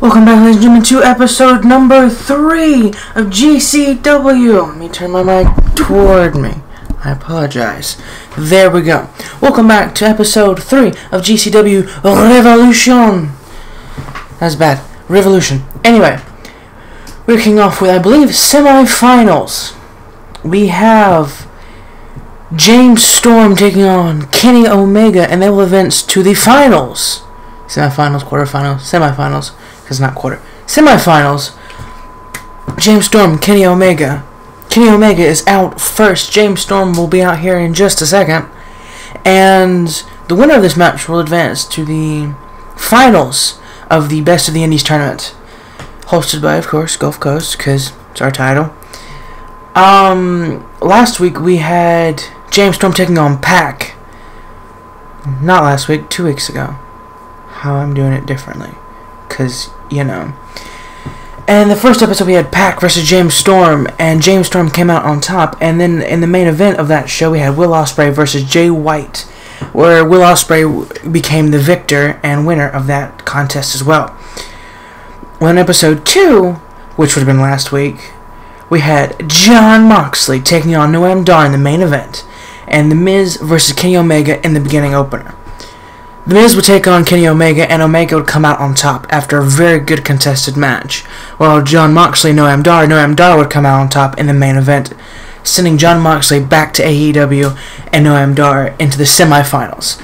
Welcome back, ladies and gentlemen, to episode number 3 of GCW. Let me turn my mic toward me. I apologize. There we go. Welcome back to episode 3 of GCW Revolution. That's bad. Revolution. Anyway, we're kicking off with, I believe, semifinals. We have James Storm taking on Kenny Omega, and they will advance to the finals. Semifinals, quarterfinals, semifinals. Because not quarter. Semifinals. James Storm, Kenny Omega. Kenny Omega is out first. James Storm will be out here in just a second. And the winner of this match will advance to the finals of the Best of the Indies tournament. Hosted by, of course, GulfCoast, because it's our title. Last week we had James Storm taking on Pac. Not last week, 2 weeks ago. How I'm doing it differently. Because, you know. And in the first episode we had Pac versus James Storm, and James Storm came out on top. And then in the main event of that show we had Will Ospreay versus Jay White, where Will Ospreay became the victor and winner of that contest as well. Well, in episode 2, which would have been last week, we had Jon Moxley taking on Noam Dar in the main event, and The Miz versus Kenny Omega in the beginning opener. The Miz would take on Kenny Omega, and Omega would come out on top after a very good contested match. While Jon Moxley and Noam Dar would come out on top in the main event, sending Jon Moxley back to AEW and Noam Dar into the semifinals.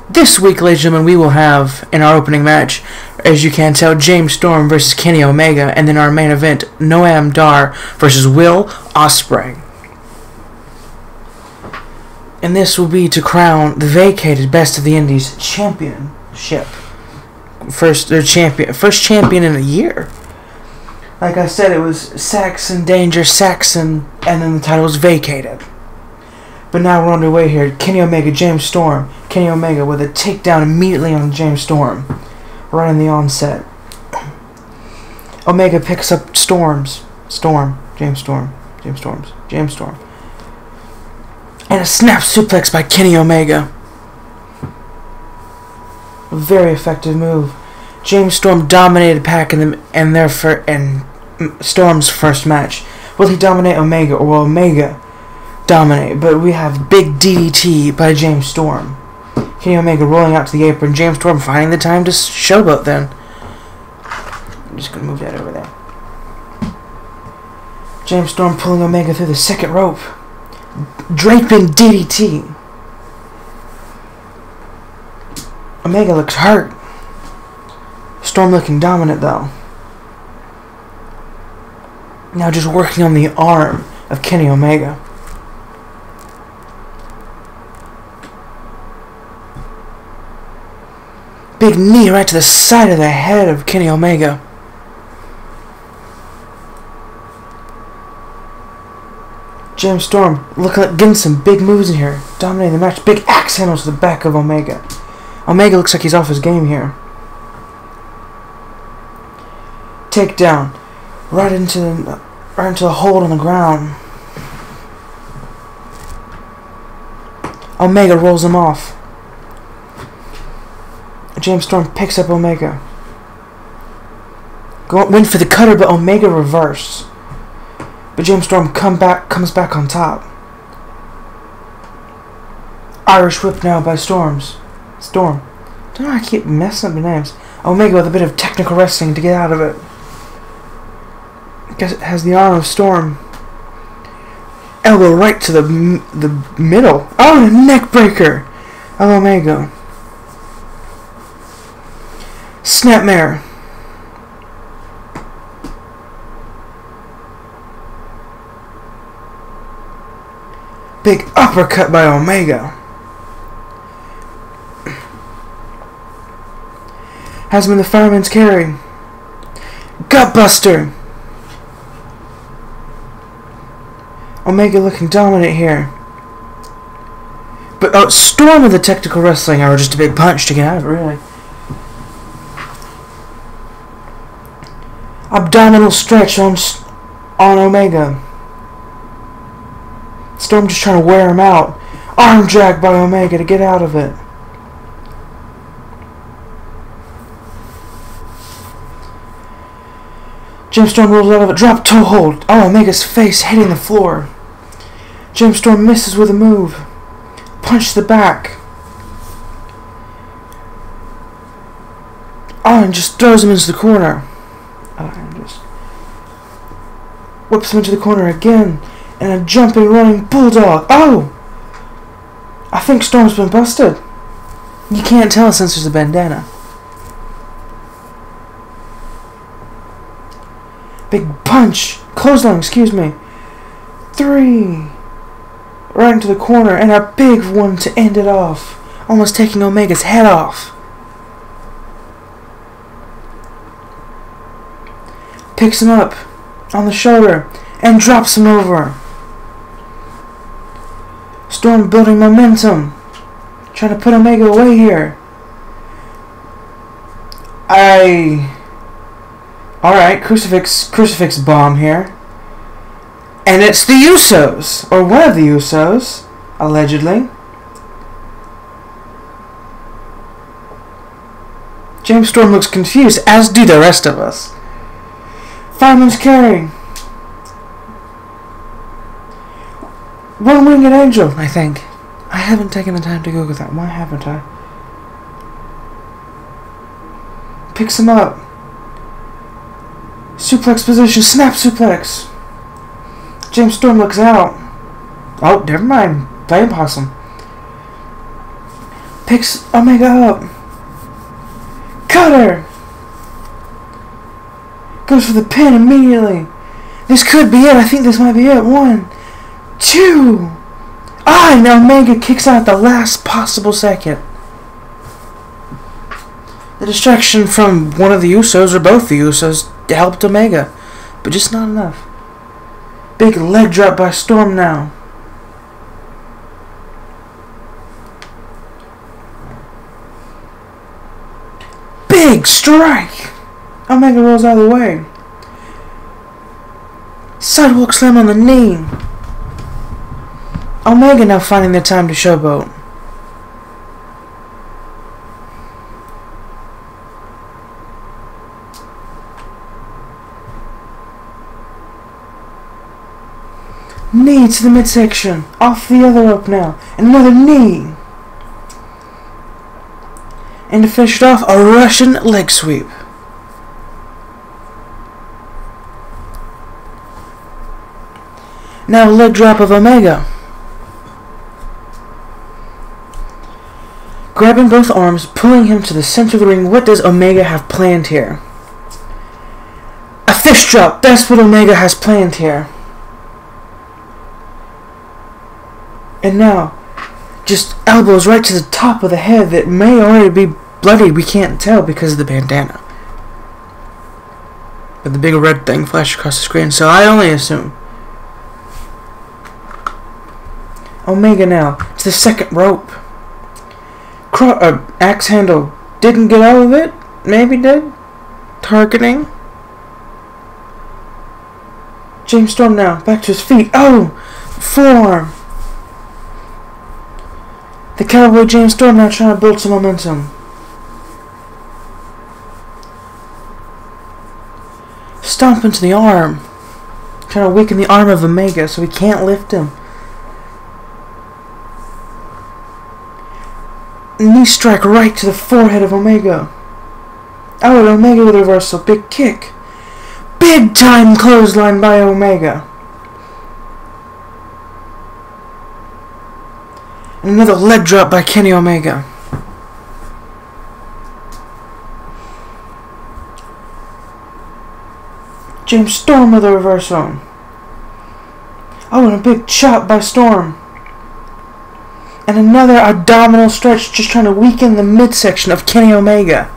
This week, ladies and gentlemen, we will have, in our opening match, as you can tell, James Storm versus Kenny Omega, and then our main event, Noam Dar versus Will Ospreay. And this will be to crown the vacated Best of the Indies championship. First champion in a year. Like I said, it was Saxon, Danger, Saxon, and then the title was vacated. But now we're underway here. Kenny Omega, James Storm. Kenny Omega with a takedown immediately on James Storm. Right in the onset. Omega picks up James Storm. And a snap suplex by Kenny Omega. A very effective move. James Storm dominated Pac in Storm's first match. Will he dominate Omega, or will Omega dominate? But we have big DDT by James Storm. Kenny Omega rolling out to the apron. James Storm finding the time to showboat then. I'm just going to move that over there. James Storm pulling Omega through the second rope. Draping DDT. Omega looks hurt. Storm looking dominant though. Now just working on the arm of Kenny Omega. Big knee right to the side of the head of Kenny Omega. James Storm getting some big moves in here. Dominating the match. Big axe handles to the back of Omega. Omega looks like he's off his game here. Takedown. Right into the hold on the ground. Omega rolls him off. James Storm picks up Omega. Went for the cutter, but Omega reversed. But James Storm comes back on top. Irish whip now by Storm. Don't know, I keep messing up the names. Omega with a bit of technical wrestling to get out of it. I guess it has the arm of Storm. Elbow right to the middle. Oh, the neck breaker of Omega. Snapmare. Big uppercut by Omega. Has him in the fireman's carry. Gutbuster. Omega looking dominant here. But Storm with the technical wrestling, or just a big punch to get out of it, really. Abdominal stretch on Omega. Storm just trying to wear him out. Arm drag by Omega to get out of it. James Storm rolls out of a drop toe hold. Oh, Omega's face hitting the floor. James Storm misses with a move. Punch to the back. Oh, and just throws him into the corner. And just whips him into the corner again. And a jumping, running bulldog. Oh! I think Storm's been busted. You can't tell since there's a bandana. Big punch. Clothesline, excuse me. 3. Right into the corner. And a big one to end it off. Almost taking Omega's head off. Picks him up on the shoulder and drops him over. Storm building momentum. Trying to put Omega away here. Alright, crucifix bomb here. And it's the Usos. Or one of the Usos. Allegedly. James Storm looks confused, as do the rest of us. Fireman's carry. One-winged angel, I think. I haven't taken the time to Google that. Why haven't I? Picks him up. Suplex position. Snap suplex. James Storm looks out. Oh, never mind. Playing possum. Picks Omega up. Cutter. Goes for the pin immediately. This could be it. I think this might be it. 1, 2. Ah, and Omega kicks out at the last possible second. The distraction from one of the Usos, or both the Usos, helped Omega. But just not enough. Big leg drop by Storm now. Big strike! Omega rolls out of the way. Sidewalk slam on the knee. Omega now finding the time to showboat. Knee to the midsection. Off the other rope now. And another knee. And to finish it off, a Russian leg sweep. Now leg drop of Omega. Grabbing both arms, pulling him to the center of the ring. What does Omega have planned here? A fish drop. That's what Omega has planned here. And now, just elbows right to the top of the head that may already be bloody. We can't tell because of the bandana. But the big red thing flashed across the screen, so I only assume. Omega now to the second rope. Axe handle didn't get out of it. Maybe did. Targeting. James Storm now back to his feet. Oh, forearm. The Cowboy James Storm now trying to build some momentum. Stomp into the arm. Trying to weaken the arm of Omega so he can't lift him. Knee strike right to the forehead of Omega. Oh, and Omega with a reversal. Big kick. Big time clothesline by Omega. And another leg drop by Kenny Omega. James Storm with a reversal. Oh, and a big chop by Storm. And another abdominal stretch, just trying to weaken the midsection of Kenny Omega.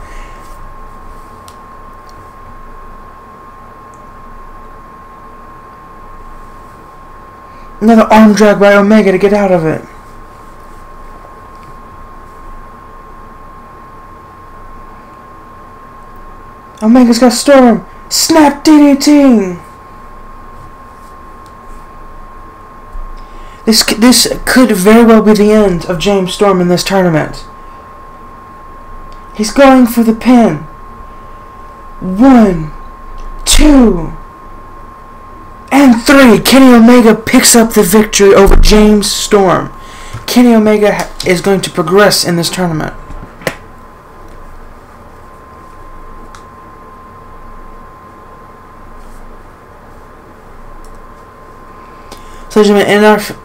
Another arm drag by Omega to get out of it. Omega's got Storm. Snap DDT. This could very well be the end of James Storm in this tournament. He's going for the pin. 1, 2. And 3, Kenny Omega picks up the victory over James Storm. Kenny Omega is going to progress in this tournament. So,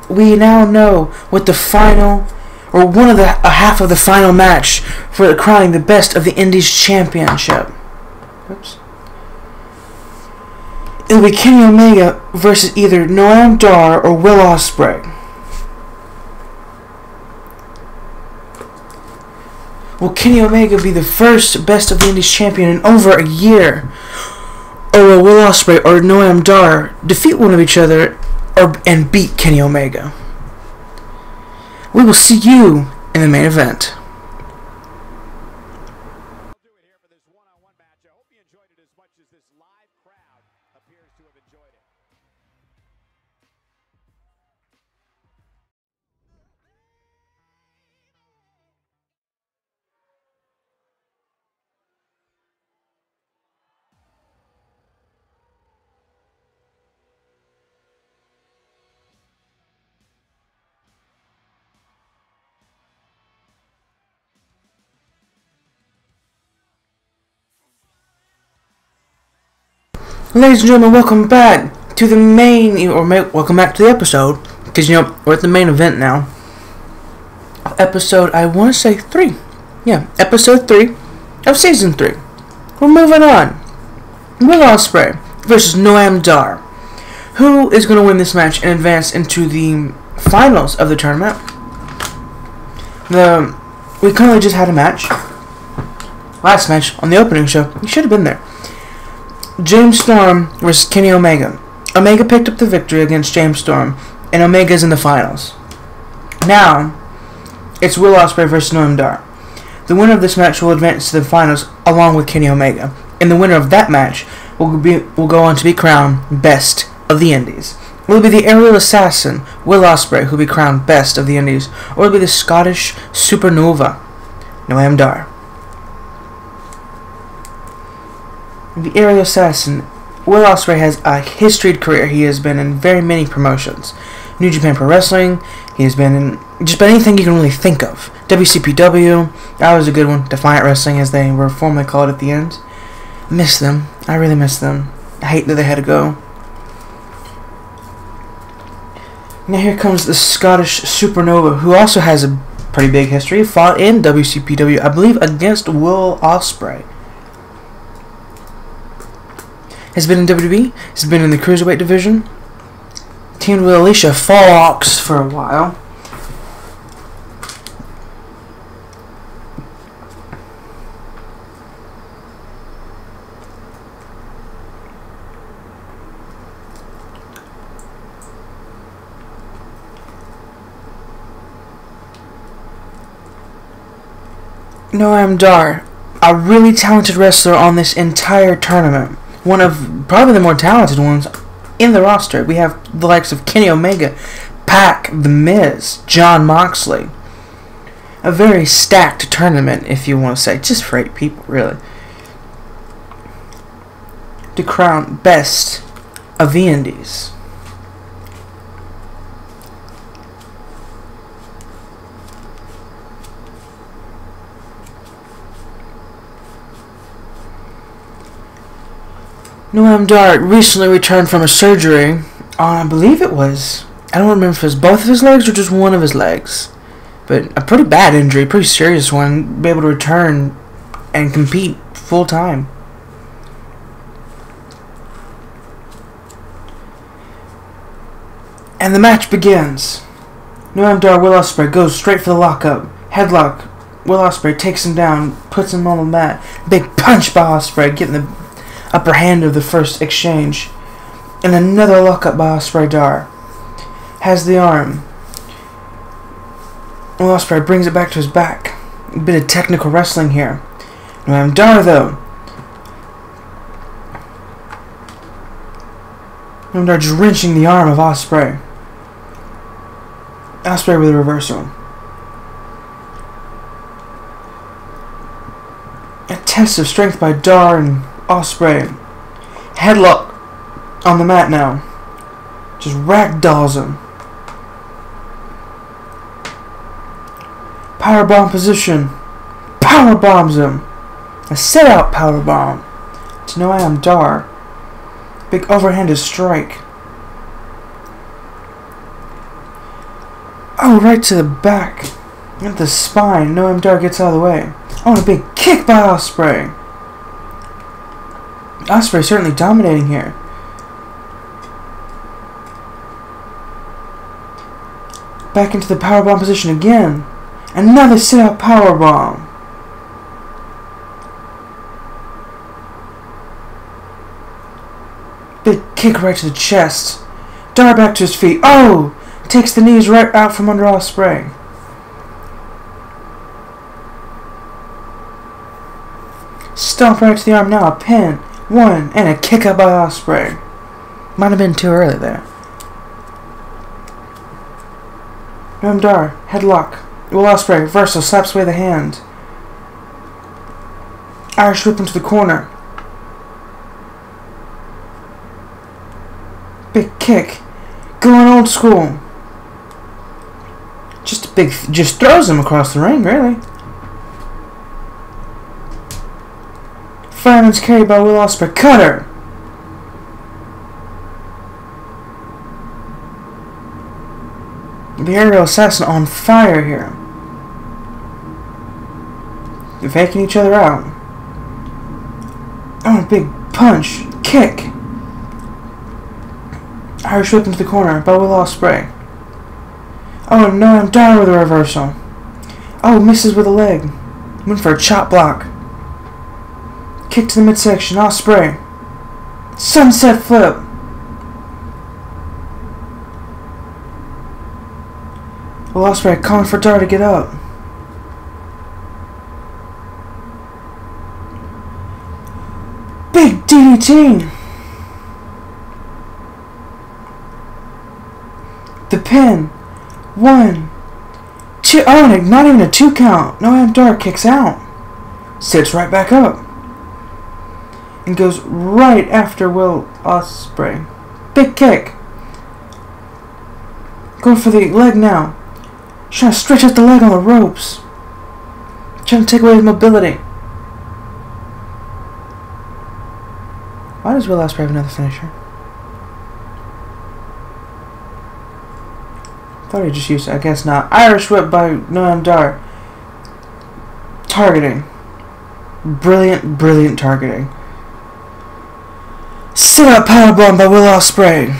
we now know what the final, or one of the half of the final match for crowning the best of the Indies Championship. Oops. It'll be Kenny Omega versus either Noam Dar or Will Ospreay. Will Kenny Omega be the first best of the Indies champion in over a year? Or will Will Ospreay or Noam Dar defeat one of each other and beat Kenny Omega? We will see you in the main event. Ladies and gentlemen, welcome back to the welcome back to the episode, because we're at the main event now. Episode, I want to say 3. Yeah, episode 3 of season 3. We're moving on. Will Ospreay versus Noam Dar. Who is going to win this match and advance into the finals of the tournament? We currently just had a match. Last match on the opening show. You should have been there. James Storm versus Kenny Omega. Omega picked up the victory against James Storm, and Omega's in the finals. Now, it's Will Ospreay versus Noam Dar. The winner of this match will advance to the finals along with Kenny Omega, and the winner of that match will go on to be crowned Best of the Indies. Will it be the aerial assassin, Will Ospreay, who will be crowned Best of the Indies, or will it be the Scottish supernova, Noam Dar? The aerial assassin, Will Ospreay has a historied career. He has been in very many promotions. New Japan Pro Wrestling, he has been in just about anything you can really think of. WCPW, that was a good one. Defiant Wrestling, as they were formerly called at the end. Miss them. I really miss them. I hate that they had to go. Now here comes the Scottish Supernova, who also has a pretty big history. Fought in WCPW, I believe, against Will Ospreay. Has been in WWE, has been in the Cruiserweight division, teamed with Alicia Fox for a while. Noam Dar, a really talented wrestler on this entire tournament. One of probably the more talented ones in the roster. We have the likes of Kenny Omega, Pac, The Miz, Jon Moxley. A very stacked tournament, if you want to say. Just for 8 people, really. To crown Best of the Indies. Noam Dar recently returned from a surgery on, I believe it was, I don't remember if it was both of his legs or just one of his legs. But a pretty bad injury, pretty serious one. Be able to return and compete full time. And the match begins. Noam Dar, Will Ospreay goes straight for the lockup. Headlock. Will Ospreay takes him down, puts him on the mat. Big punch by Ospreay, getting the upper hand of the first exchange. And another lockup by Ospreay. Dar has the arm. Will Ospreay brings it back to his back. A bit of technical wrestling here. Noam Dar, though. Noam Dar just wrenching the arm of Ospreay. Ospreay with a reversal. A test of strength by Dar and Ospreay. Headlock on the mat now. Just ragdolls him. Powerbomb position. Powerbombs him. A set-out powerbomb. To No I Am Dar. Big overhanded strike. Oh, right to the back. At the spine. No I Am Dar gets out of the way. Oh, and a big kick by Ospreay. Ospreay certainly dominating here. Back into the powerbomb position again. Another sit-out powerbomb. Big kick right to the chest. Dar back to his feet. Oh! Takes the knees right out from under Ospreay. Stomp right to the arm now. A pin. One. And a kick out by Ospreay. Might have been too early there. No I Am Dar. Headlock. Will Ospreay. Reversal. Slaps away the hand. Irish whip into the corner. Big kick. Going old school. Just a big... just throws him across the ring, really. Fireman's carry by Will Ospreay. Cutter. The aerial assassin on fire here. They're faking each other out. Oh, a big punch. Kick. Irish whip into the corner by Will Ospreay. Oh, no, I'm down with a reversal. Oh, misses with a leg. Went for a chop block. Kick to the midsection. Ospreay. Sunset flip. Will Ospreay calling for Dar to get up. Big DDT. The pin. 1, 2. Oh, and not even a 2 count. No I Am Dar kicks out. Sits right back up. And goes right after Will Ospreay. Big kick. Going for the leg now. Trying to stretch out the leg on the ropes. Trying to take away his mobility. Why does Will Ospreay have another finisher? Thought he just used it. I guess not. Irish whip by No I Am Dar. Targeting. Brilliant, brilliant targeting. Sit-up powerbomb by Will Ospreay.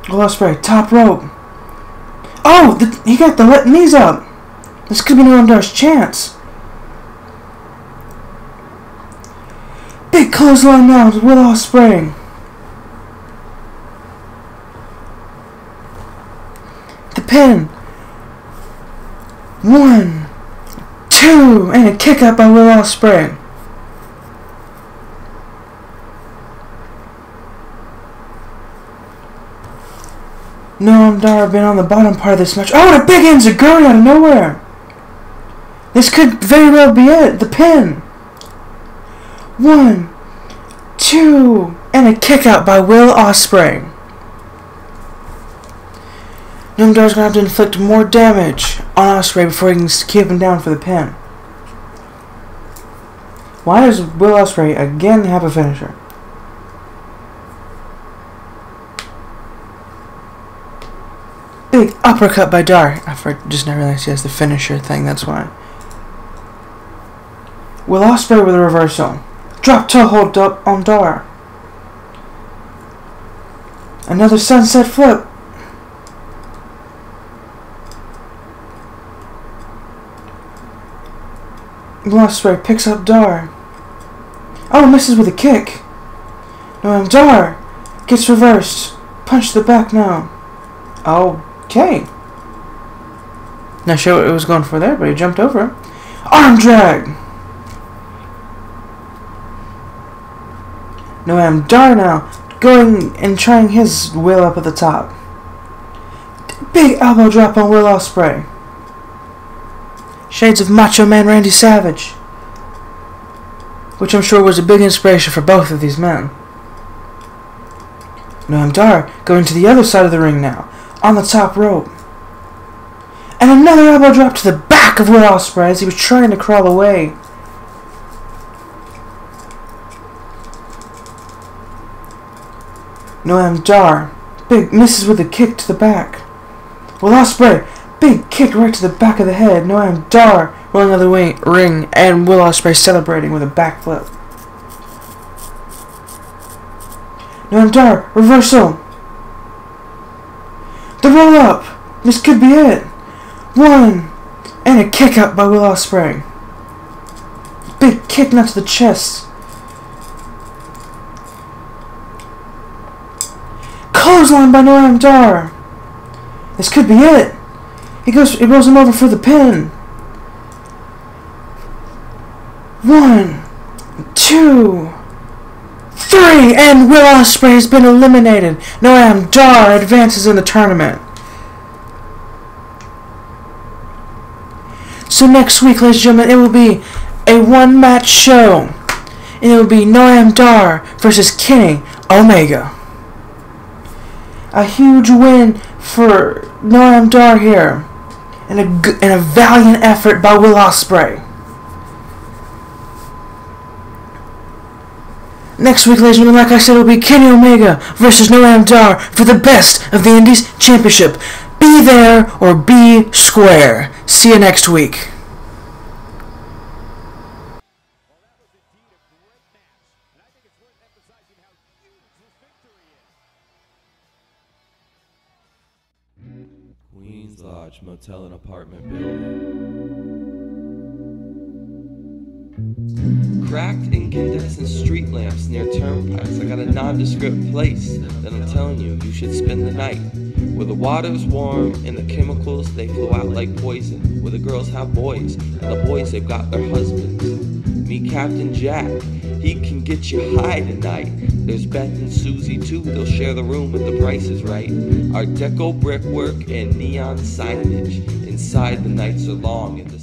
Will Ospreay, top rope. Oh, he got the knees up. This could be No I Am Dar's chance. Big clothesline now to Will Ospreay. The pin. 1, 2, and a kick out by Will Ospreay. No I Am Dar been on the bottom part of this match. Oh, and a big enziguri out of nowhere. This could very well be it. The pin. 1, 2, and a kick out by Will Ospreay. No I Am Dar's gonna have to inflict more damage on Ospreay before he can keep him down for the pin. Why does Will Ospreay again have a finisher? Big uppercut by Dar. I just never realized he has the finisher thing, that's why. Will Ospreay with a reversal. Drop toe hold up on Dar. Another sunset flip. Will Ospreay picks up Dar. Oh, misses with a kick. No I Am Dar gets reversed. Punch to the back now. Okay. Not sure what it was going for there, but he jumped over it. Arm drag. No I Am Dar now going and trying his will up at the top. Big elbow drop on Will Ospreay. Shades of Macho Man Randy Savage, which I'm sure was a big inspiration for both of these men. Noam Dar going to the other side of the ring now, on the top rope. And another elbow drop to the back of Will Ospreay as he was trying to crawl away. Noam Dar big misses with a kick to the back. Will Ospreay, big kick right to the back of the head. Noam Dar rolling out of the ring, and Will Ospreay celebrating with a backflip. Noam Dar, reversal. The roll up. This could be it. One, and a kick up by Will Ospreay. Big kick not to the chest. Clothesline by Noam Dar. This could be it. He rolls him over for the pin. 1, 2, 3, and Will Ospreay has been eliminated. Noam Dar advances in the tournament. So next week, ladies and gentlemen, it will be a one-match show. And it will be Noam Dar versus Kenny Omega. A huge win for Noam Dar here. And a valiant effort by Will Ospreay. Next week, ladies and gentlemen, like I said, it will be Kenny Omega versus Noam Dar for the Best of the Indies Championship. Be there or be square. See you next week. Queens Lodge Motel and Apartment Building. Cracked incandescent street lamps near turnpikes. I got a nondescript place that I'm telling you should spend the night. Where the water's warm and the chemicals, they flow out like poison. Where the girls have boys and the boys, they've got their husbands. Meet Captain Jack, he can get you high tonight. There's Beth and Susie too, they'll share the room if the price is right. Art Deco brickwork and neon signage. Inside the nights are long and the